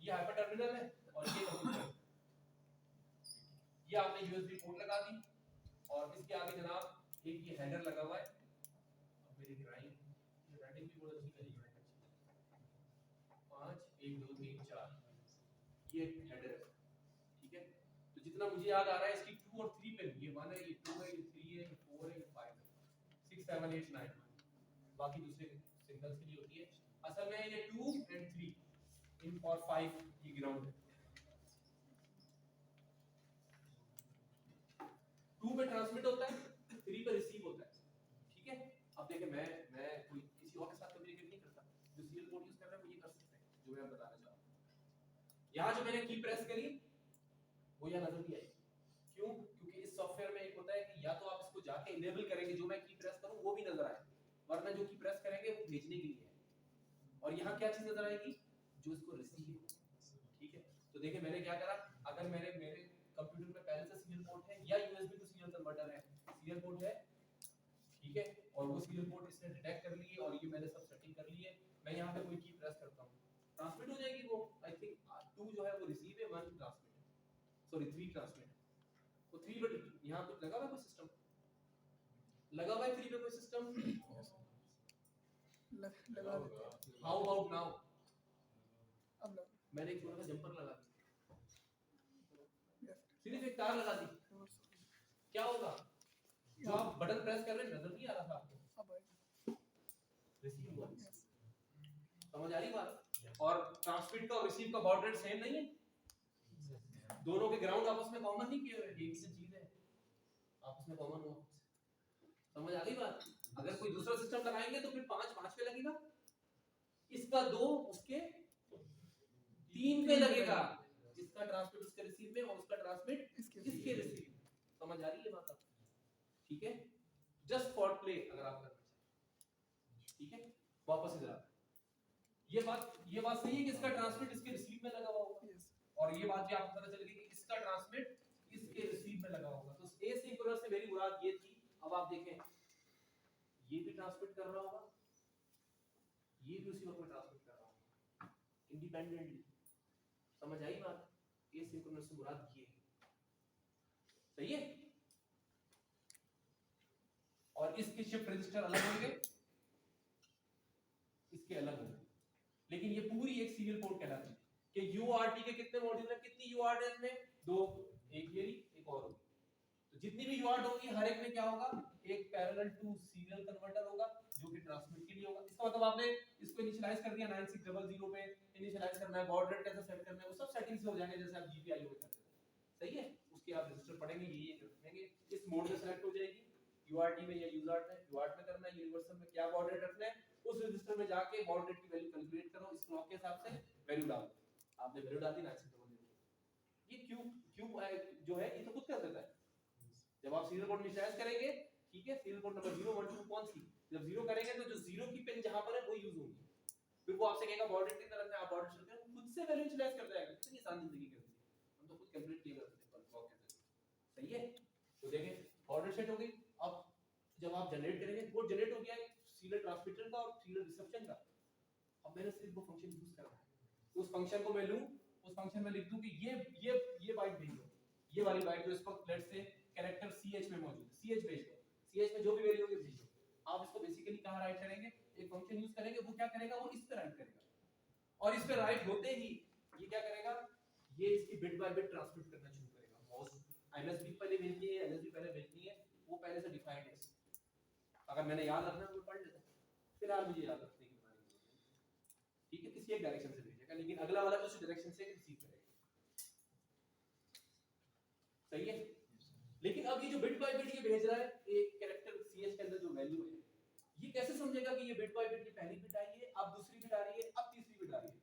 ये हाइपर टर्मिनल है और ये कंप्यूटर, ये आपने USB पोर्ट लगा दी, और इसके आगे जनाब एक ये हेडर लगा हुआ है। अब मेरी राइटिंग भी बहुत अच्छी करी है, 5 1 2 3 4, ये हेडर है, ठीक है। तो जितना मुझे याद आ रहा है, इसकी 2 और 3 पिन, ये 1 है, ये 2 है, ये 3 है, ये 4 है, ये 5 है, 6 7 8 9, बाकी दूसरे सिग्नल्स के लिए होती है। असल में ये 2 एंड 3 इन और 5 ये ग्राउंड है, 2 पे ट्रांसमिट होता है, 3 पे रिसीव होता है, ठीक है। अब देखिए, मैं कोई किसी और के साथ कम्युनिकेट नहीं करता, जो सीरियल पोर्ट यूज कर रहा है वो ये कर सकते हैं, जो मैं बताना चाह रहा हूं। यहाँ जो मैंने की प्रेस करी, वो यहाँ नजर नहीं आई, क्यों? क्योंकि इस सॉफ्टवेयर में एक होता है कि या तो आप इसको जाके इनेबल करेंगे, जो मैं की प्रेस करूं वो भी नजर आए, वरना जो की प्रेस करेंगे वो भेजने के लिए है। और यहाँ क्या चीज नजर आएगी, जो इसको रिसीव, ठीक है। तो देखिए मैंने क्या करा, अगर मेरे कंप्यूटर में पहले से सीरियल पोर्ट है या USB टू सीरियल कन्वर्टर है, सीरियल पोर्ट है, ठीक है, और वो सीरियल पोर्ट इसने डिटेक्ट कर लिए, और ये मैंने सब सेटिंग कर ली है, मैं यहाँ पे कोई की प्रेस करता हूँ, ट्रांसमिट हो जाएगी वो, आई थिंक 2 जो है वो रिसीव है, 1 ट्रांसमिट है, सॉरी 3 ट्रांसमिट है। तो 3 बट यहाँ पे लगा हुआ है कोई सिस्टम, लगा हुआ है 3 पे कोई सिस्टम, लगा देते हैं। हाउ अबाउट नाउ, अब लगा, मैंने एक छोटा सा जंपर लगा दिया, yes, सिर्फ एक तार लगा दी, क्या होगा, जो आप बटन प्रेस कर रहे हैं नजर नहीं आ रहा था आपको, अब आएगा, रिसीव हुआ, yes, समझ आ रही बात। और ट्रांसमिट का और रिसीव का बाउंड रेट सेम नहीं है, दोनों के ग्राउंड आपस में कॉमन नहीं किए हुए, एक ही चीज है, आपस में कॉमन हो, समझ आ गई बात। अगर कोई दूसरा सिस्टम लगाएंगे तो फिर 5 5 पे लगेगा, इसका 2 उसके 3 पे लगेगा, इसका ट्रांसमिट उसके रिसीव में, और उसका ट्रांसमिट इसके रिसीव, समझ आ रही है बात, ठीक है। जस्ट फॉर प्ले अगर आप करना चाहें, ठीक है। वापस इधर आ, ये बात सही है कि इसका ट्रांसमिट इसके रिसीव में लगा हुआ होगा, yes, और ये बात भी आपको पता चल गई कि इसका ट्रांसमिट इसके रिसीव में लगा होगा। तो एसिंक्रोनस से मेरी मुराद ये थी, अब आप देखें ये भी ट्रांसमिट कर रहा होगा, ये भी उसी वक्त में ट्रांसमिट कर रहा होगा इंडिपेंडेंटली, समझ आई बात। एसिंक्रोनस से मुराद ये सही है। और इसके शिफ्ट रजिस्टर अलग होंगे, इसके अलग होंगे, लेकिन ये पूरी एक सीरियल पोर्ट कहलाती है कि UART के कितने मॉड्यूल हैं, कितनी UART है इसमें, 2, एक ये एक और होगी, तो जितनी भी UART होगी हर एक में क्या होगा, एक पैरेलल टू सीरियल कन्वर्टर होगा जो कि ट्रांसमिट के लिए होगा। इसका मतलब आपने इसको इनिशियलाइज कर दिया 9600 पे, इनिशियलाइज करना है, बाउड रेट कैसे सेट करना है, वो सब सेटिंग्स हो जाएंगे जैसे आप GPIO में करते थे, सही है। उसके आप रजिस्टर पढ़ेंगे, ये रखेंगे, इस मोड में सेलेक्ट हो जाएगी, UART में या UART में करना है, यूनिवर्सल में क्या बाउड रेट रखना है, उस रजिस्टर में जाके बाउड रेट की वैल्यू कैलकुलेट करो, इस क्लॉक के हिसाब से वैल्यू डालो, आपने वैल्यू डाल दी 9600, ये क्यूब जो है ये तो खुद कर देता है। जब आप सीरियल पोर्ट इनिशियलाइज करेंगे, ठीक है, सीरियल पोर्ट नंबर 0 1 2 कौन सी, जब 0 करेंगे तो जो 0 की पिन जहां पर है वो यूज होगी, फिर वो आपसे कहेगा बाउड रेट कितना रखना है, आप बाउड रेट रखें, खुद से वैल्यू इनिशियलाइज कर देगा। इतनी आसान जिंदगी कर दी, हम तो खुद कैलकुलेट किया करते थे क्लॉक के जरिए, सही है। तो देखें बाउड रेट सेट हो गई। अब जब आप जनरेट करेंगे, वो जनरेट हो गया सीरियल ट्रांसमिटर का और सीरियल रिसेप्शन का। अब मैंने सिर्फ वो फंक्शन यूज करना है, तो उस फंक्शन को मैं लूं उस फंक्शन में लिख दूं कि ये बाइट भेजो, ये वाली बाइट जो इस वक्त लेट्स से कैरेक्टर ch में मौजूद है, ch भेज दो, ch में जो भी वैल्यू होगी भेजो। आप इसको बेसिकली कहां राइट करेंगे, एक फंक्शन यूज करेंगे, वो क्या करेगा, वो इस पे राइट करेगा, और इस पे राइट होते ही ये क्या करेगा, ये इसकी बिट बाय बिट ट्रांसमिट करना शुरू करेगा। मौजूद एलएसबी पहले भेजनी है, एलएसबी पहले भेजनी है, वो पहले से डिफाइंड है। अगर मैंने याद रखना है तो पढ़ लेता, फिर आप मुझे याद रखने की बतानी है, ठीक है, किसी एक डायरेक्शन से भेजेगा, लेकिन अगला वाला उस डायरेक्शन से रिसीव करेगा, सही है। लेकिन अब ये जो बिट बाय बिट ये भेज रहा है, एक कैरेक्टर ch के अंदर जो वैल्यू है, ये कैसे समझेगा कि ये बिट बाय बिट की पहली बिट आई है, अब दूसरी बिट आ रही है, अब तीसरी बिट आ रही है,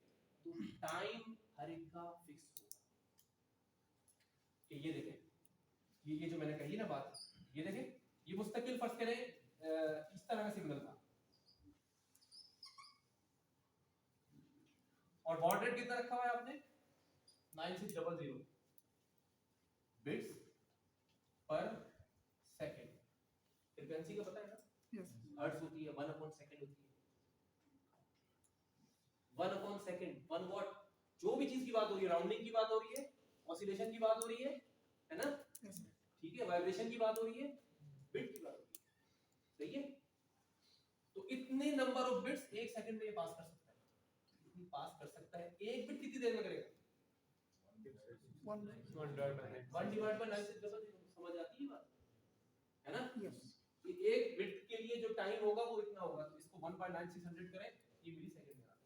तो टाइम हर एक का फिक्स होगा कि ये देखें, ये जो मैंने कही ना बात, ये देखें, ये मुस्तकिल फर्ज करें इस तरह का सिग्नल था, और बॉड रेट कितना रखा हुआ है आपने 9600 बिट्स पर सेकंड। फ्रीक्वेंसी का पता है ना, Yes. हर्ट्ज होती है, 1/सेकंड होती है, 1/सेकंड, 1 वॉट, जो भी चीज की बात हो रही है, राउंडिंग की बात हो रही है, ऑसिलेशन की बात हो रही है ना, Yes. ठीक है, वाइब्रेशन की बात हो रही है, बिट की बात हो रही है, सही है। तो इतने नंबर ऑफ बिट्स एक सेकंड में ये पास कर सकता है, इतनी पास कर सकता है। एक बिट कितनी देर में करेगा, 1. 1 डिवाइड बाय 9 से समझ आती है बात, है ना। Yes. कि एक बिट के लिए जो टाइम होगा वो इतना होगा, तो इसको 1/9600 करें, ये मिली सेकंड में आ रहा है,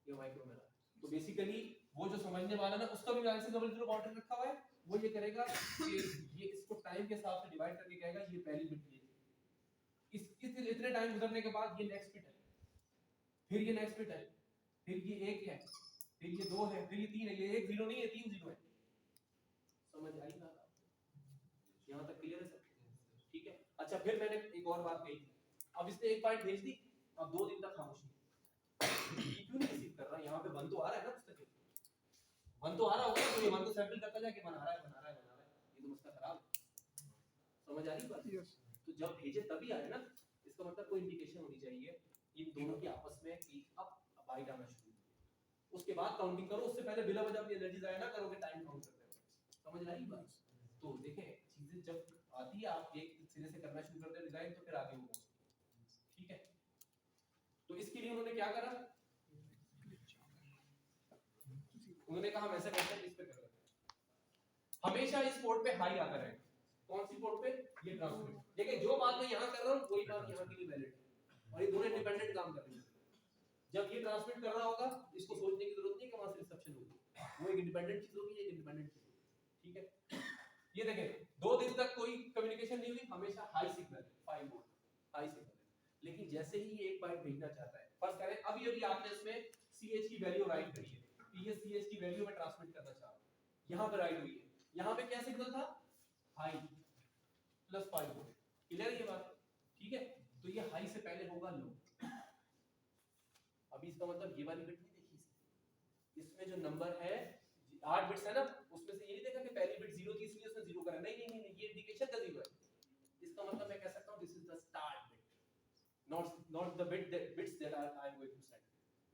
ये माइक्रो में आ रहा है। तो बेसिकली वो जो समझने वाला ना, उसका भी 9600 ऑर्डर रखा हुआ है, वो ये करेगा कि ये इसको टाइम के हिसाब से डिवाइड करके कहेगा ये पहली बिट ये, इस इतने टाइम गुजरने के बाद ये नेक्स्ट बिट है, फिर ये नेक्स्ट बिट है, फिर ये 1 है, फिर ये 2 है, फिर ये 3 है, ये 1 0 नहीं है, 3 0 है। समझ आई बात आपको, यहां तक क्लियर है सब, ठीक है। अच्छा, फिर मैंने एक और बात कही, अब इसने एक बाइट भेज दी, अब 2 दिन तक खामोशी, ये क्यों नहीं रिसीव कर रहा, यहाँ पे 1 तो आ रहा है ना, पुस्तक 1 तो आ रहा होगा, तो ये 1 को सैंपल करता जाके बना रहा है, ये तो मसला खराब है, समझ आ रही बात। Yes. तो जब भेजे तभी आए ना, इसका मतलब कोई इंडिकेशन होनी चाहिए इन दोनों की आपस में कि अब बाइट आना शुरू हुई, उसके बाद काउंटिंग करो, उससे पहले बिला वजह अपनी एनर्जी जाया ना करोगे टाइम काउंट करते हुए, समझ आ रही बात। तो देखें, चीजें जब आती है, आप एक सिरे से करना शुरू करते हैं डिजाइन, तो फिर आगे होगा, ठीक है। तो इसके लिए उन्होंने क्या करा, उन्होंने कहा हम ऐसा करते हैं, इस पे कर लेते हैं, हमेशा इस पोर्ट पे हाई आता रहेगा, कौन सी पोर्ट पे, ये ट्रांसमिट, देखिए जो बात मैं यहाँ कर रहा हूँ वही बात यहाँ के लिए वैलिड है, और ये दोनों इंडिपेंडेंट काम कर रहे हैं। जब ये ट्रांसमिट कर रहा होगा, इसको सोचने की जरूरत नहीं है कि वहां से रिसेप्शन होगी, वो एक इंडिपेंडेंट चीज होगी, एक इंडिपेंडेंट चीज होगी, ठीक है। ये देखें, 2 दिन तक कोई कम्युनिकेशन नहीं हुई, हमेशा high signal, 5 volt high signal, लेकिन जैसे ही ये एक बाइट भेजना चाहता है, फर्स्ट करें अभी आपने इसमें ch की वैल्यू राइट करी है, ये ch की वैल्यू में ट्रांसमिट करना चाह रहा हूं, यहां पे राइट हुई है, यहां पे क्या सिग्नल था, हाई प्लस 5 वोल्ट, क्लियर ये बात, ठीक है। तो ये हाई से पहले होगा लो, अभी इसका मतलब ये वाली बिट नहीं देखी, इसमें जो नंबर है 8 बिट्स है ना, उसमें से ये नहीं देखा कि पहली बिट 0 थी इसलिए उसने 0 करा, नहीं, ये इंडिकेशन का 0 है, इसका मतलब मैं कह सकता हूं this is the start bit, not the bits that I am going to send,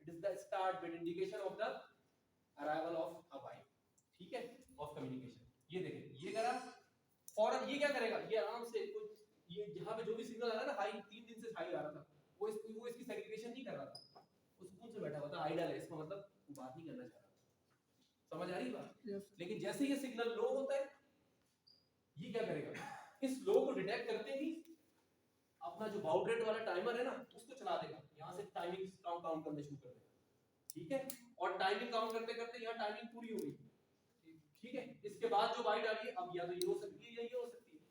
it is the start bit, indication of the arrival of a byte, ठीक है, of communication। ये देखें, ये करा, फौरन ये क्या करेगा, ये आराम से कुछ, ये जहां पे जो भी सिग्नल आ रहा है ना, हाई 3 दिन से हाई आ रहा था, वो इसकी सेग्रीगेशन नहीं कर रहा था, वो सुकून से बैठा हुआ था, आइडल है, इसका मतलब वो बात नहीं करना चाह रहा, समझ आ रही बात। Yes. लेकिन जैसे ये सिग्नल लो होता है, ये क्या करेगा, इस लो को डिटेक्ट करते ही अपना जो बाउड रेट वाला टाइमर है ना, उसको चला देगा, यहां से टाइमिंग काउंट करने शुरू कर देगा, ठीक है। और टाइमिंग काउंट करते करते यहां टाइमिंग पूरी हो गई, ठीक है। इसके बाद जो बाइट आ रही है, अब या तो ये हो सकती है या ये हो सकती है,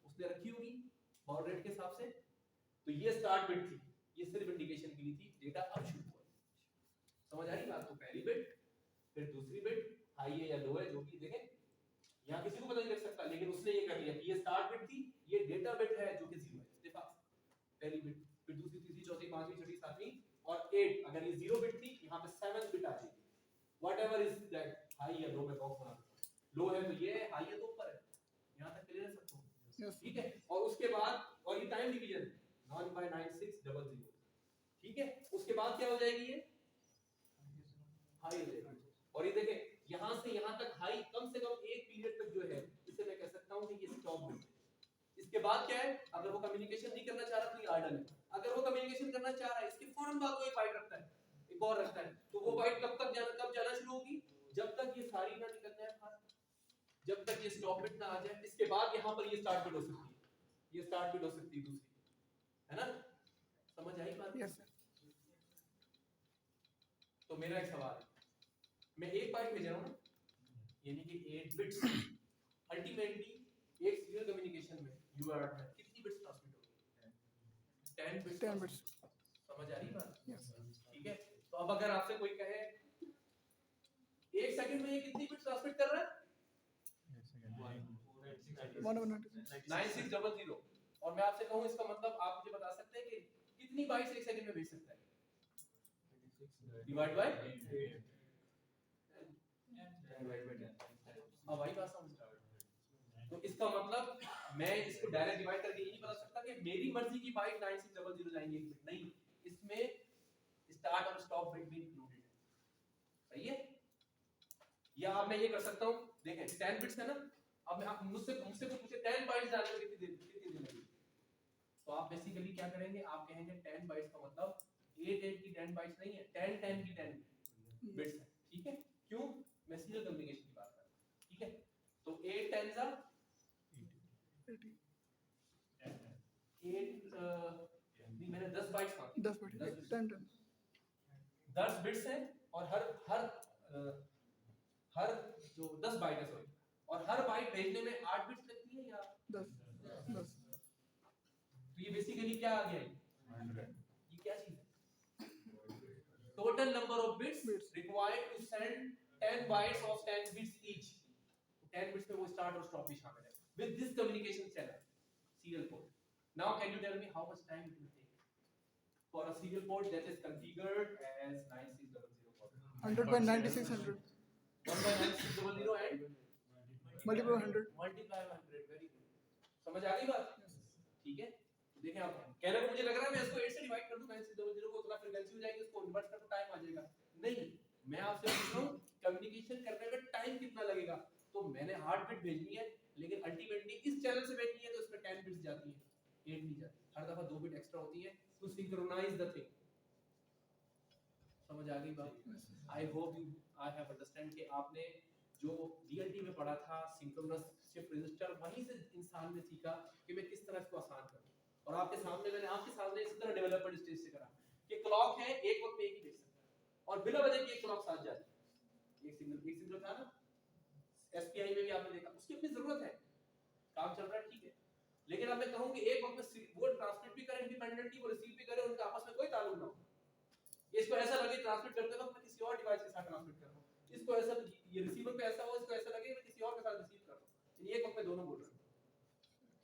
उसने रखी होगी बाउड रेट के हिसाब से, तो ये स्टार्ट बिट थी, ये सिर्फ इंडिकेशन के लिए थी, डेटा अब शुरू हुआ, समझ आ रही बात। तो पहली बिट, फिर दूसरी बिट, हाई है या लो है, जो भी देखें, यहाँ किसी को पता नहीं लग सकता, लेकिन उसने ये कर लिया, ये स्टार्ट बिट थी, ये डेटा बिट है जो कि 0 है, इत्तेफाक पहली बिट, फिर दूसरी, तीसरी, चौथी, पांचवी, छठी, सातवीं और 8, अगर ये 0 बिट थी, यहाँ पे 7th बिट आ जाएगी, व्हाटएवर इज दैट, हाई या लो में बॉक्स बना दो, लो है तो ये है, हाई है तो ऊपर है, यहाँ तक क्लियर है सबको, Yes. ठीक है। और उसके बाद, और ये टाइम डिवीजन 1/9600, ठीक है। उसके बाद क्या हो जाएगी, ये हाई हो जाएगी, और ये देखें यहाँ से यहाँ तक हाई कम से कम एक पीरियड तक जो है इसे मैं कह सकता हूँ कि ये स्टॉप बिट। इसके बाद क्या है, अगर वो कम्युनिकेशन नहीं करना चाह रहा तो ये आइडल है। अगर वो कम्युनिकेशन करना चाह रहा है इसके फौरन बाद वो एक बाइट रखता है, एक और रखता है, तो वो बाइट कब जाना शुरू होगी, जब तक ये सारी ना निकल जाए बाहर, जब तक ये स्टॉप बिट ना आ जाए। इसके बाद यहाँ पर ये स्टार्ट बिट हो सकती है, ये स्टार्ट बिट हो सकती है दूसरी, है ना? समझ आई बात? Yes, sir. तो मेरा एक सवाल है, मैं एक बाइट भेज रहा हूँ ना, यानी कि 8 बिट्स, अल्टीमेटली एक सीरियल कम्युनिकेशन में UART में कितनी बिट्स ट्रांसमिट होगी? 10 बिट्स। 10 bits. समझ आ रही बात? Yes. ठीक है। तो अब अगर आपसे कोई कहे एक सेकंड में ये कितनी बिट्स ट्रांसमिट कर रहा है? 9600, और मैं आपसे कहूँ इसका मतलब आप मुझे बता सकते हैं कि कितनी बाइट्स एक सेकंड में भेज सकता है? डिवाइड बाय, अब आई बात समझ। तो इसका मतलब मैं इसको डायरेक्ट डिवाइड करके ये नहीं बता सकता कि मेरी मर्जी की बाइट 9600 जाएंगे, नहीं, इसमें स्टार्ट और स्टॉप बिट भी इंक्लूडेड है। सही है? या अब मैं ये कर सकता हूं, देखें 10 बिट्स है ना, अब मैं आप मुझसे कोई पूछे 10 बाइट्स डालने में कितनी देर लगेगी, तो आप बेसिकली क्या करेंगे, आप कहेंगे 10 बाइट्स का मतलब 8 की 10 बाइट्स नहीं है, 10 की 10 बिट्स है। ठीक है? क्यों? मैं सीरियल कम्युनिकेशन की बात कर रहा हूं। ठीक है? तो 8 10 जा 8 नहीं, मैंने 10 बाइट्स मांगी, 10 bits. 10. 10 बिट्स हैं, और हर जो 10 बाइट है, सॉरी, और हर बाइट भेजने में 8 बिट्स लगती है या 10. तो ये बेसिकली क्या आ गया, ये क्या चीज है? Total number of bits required to send 10 bytes of 10 bits each. 10 bits में वो स्टार्ट और स्टॉप भी शामिल है with this communication channel serial port. Now can you tell me how much time it will take for a serial port that is configured as 9600 port? 100 by 9600. 1 by 9600 and Multiply by 100. multiply by 100. Very good. समझ आ गई बात? ठीक है? देखें आप कहने को मुझे लग रहा है मैं इसको 8 से डिवाइड कर दूं 9600 को, उतना फ्रीक्वेंसी हो जाएगी, उसको कन्वर्ट कर तो टाइम आ जाएगा। नहीं, मैं आपसे पूछ रहा हूं कम्युनिकेशन करने में टाइम कितना लगेगा। तो मैंने 8 बिट भेजनी है, लेकिन अल्टीमेटली इस चैनल से भेजनी है तो इसमें 10 बिट्स जाती है, 8 नहीं जाती, हर दफा 2 बिट एक्स्ट्रा होती है टू सिंक्रोनाइज द थिंग। समझ आ गई बात? I hope you I have understand कि आपने जो डीएलटी में पढ़ा था सिंक्रोनस शिफ्ट रजिस्टर, वहीं से इंसान ने सीखा कि मैं किस तरह इसको आसान करूं। और आपके सामने मैंने आपके सामने इसी तरह डेवलपमेंट स्टेज से करा कि क्लॉक है एक वक्त में एक ही भेज सकता है, और बिना वजह के एक क्लॉक साथ जाती है। एक सिग्नल था ना एसपीआई में भी आपने देखा, उसकी अपनी जरूरत है, काम चल रहा है, ठीक है, लेकिन अब मैं कहूं कि एक वक्त में वो ट्रांसमिट भी करें इंडिपेंडेंटली, वो रिसीव भी करें, उनका आपस में कोई ताल्लुक ना हो। इसको ऐसा लगे ट्रांसमिट करते वक्त मैं किसी और डिवाइस के साथ ट्रांसमिट कर रहा हूं, इसको ऐसा ये रिसीवर पे ऐसा हो, इसको ऐसा लगे मैं किसी और के साथ रिसीव कर रहा हूं, एक वक्त में दोनों बोल रहे हैं।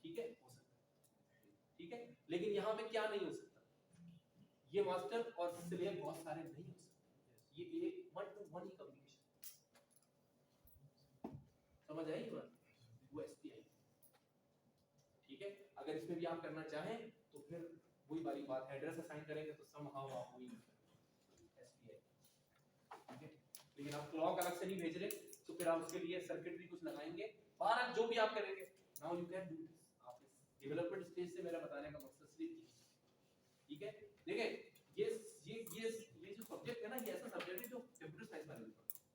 ठीक है? हो सकता है। ठीक है? लेकिन यहां पे क्या नहीं हो सकता, ये मास्टर और स्लेव बहुत सारे नहीं हो सकते, ये एक 1 to 1 ही कम्युनिकेशन। समझ आई बात? वो एसपीआई। ठीक है? अगर इसमें भी आप करना चाहें तो फिर वही वाली बात है, एड्रेस असाइन करेंगे तो समहाउ आप वही एसपीआई। ठीक है? लेकिन आप क्लॉक अलग से नहीं भेज रहे तो फिर आप उसके लिए सर्किटरी कुछ लगाएंगे, बाहर जो भी आप करेंगे, now you can do this. आप इस डेवलपमेंट स्टेज से मेरा बताने का मकसद सिर्फ ये। ठीक है? देखिए ये जो सब्जेक्ट है ना, ये ऐसा सब्जेक्ट है जो कंप्यूटर साइंस वाले में पढ़ते हैं।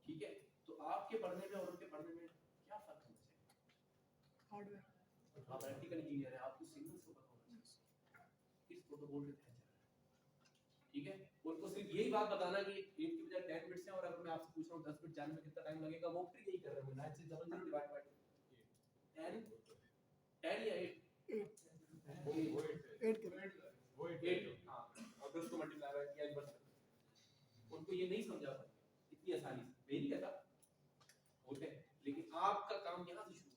ठीक है? तो आपके पढ़ने में और उनके पढ़ने में क्या फर्क होना चाहिए? Hardware. आप इलेक्ट्रिकल इंजीनियर हैं, आपको सिग्नल्स को पता होना चाहिए, इस प्रोटोकॉल में क्या चल रहा है। ठीक है? उनको सिर्फ यही बात बताना कि 8 की बजाय 10 बिट्स हैं, और अगर मैं आपसे पूछ रहा हूं 10 बिट जाने में कितना टाइम लगेगा, वो फिर यही कर रहे हैं, 9600 डिवाइड बाय 10 या 8 8 के 8 हां, और उसको मल्टीप्लाई बाय किया इनवर्स। उनको ये नहीं समझा पाए इतनी आसानी से, मैं नहीं कहता होते हैं, लेकिन आपका काम यहां से शुरू।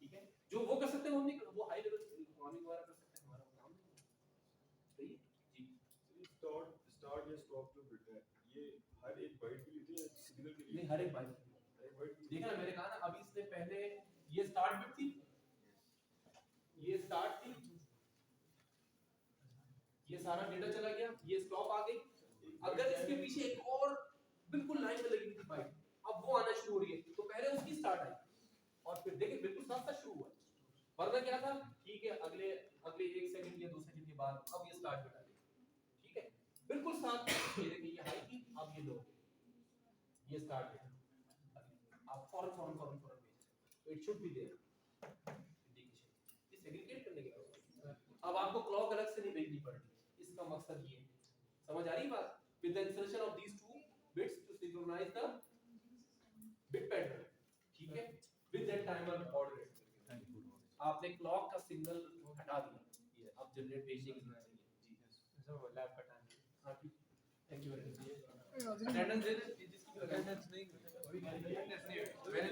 ठीक है? जो वो कर सकते हैं वो नहीं कर, वो हाई लेवल प्रोग्रामिंग वगैरह कर सकते हैं, हमारा वो काम नहीं। सही है जी? स्टार्ट या स्टॉप जो बिट है, ये हर एक बाइट के लिए है, सिग्नल के लिए नहीं, हर एक बाइट देखा ना, मैंने कहा ना अभी इससे पहले ये स्टार्ट बिट थी, ये स्टार्ट थी, ये सारा डेटा चला गया, ये स्टॉप आ गई, अगर इसके पीछे एक और बिल्कुल लाइन में लगी हुई थी बाइट, अब वो आना शुरू हो रही है तो पहले उसकी स्टार्ट आई और फिर देखिए बिल्कुल साथ साथ शुरू हुआ। वरना क्या था, ठीक है अगले अगले 1 सेकंड या 2 सेकंड के बाद अब ये स्टार्ट बता देगा, ठीक है बिल्कुल साथ। ये देखिए ये हाई थी, अब ये लो, ये स्टार्ट है, आप फौरन भेज, तो it should be there indication, ये सेग्रीगेट करने के लिए। अब आपको क्लॉक अलग से नहीं भेजनी पड़ेगी, इसका मकसद ये है। समझ आ रही बात? With the insertion of these two bits to synchronize the bit pattern, ठीक है, विद दैट टाइमर ऑर्डर। आपने क्लॉक का सिग्नल हटा दिया, ये अब जनरेट भेजने की जरूरत नहीं है। जी सो लैब कटाने। हां ठीक, thank you very much. Yeah, attendance दे दे जिसकी अटेंडेंस नहीं, मैंने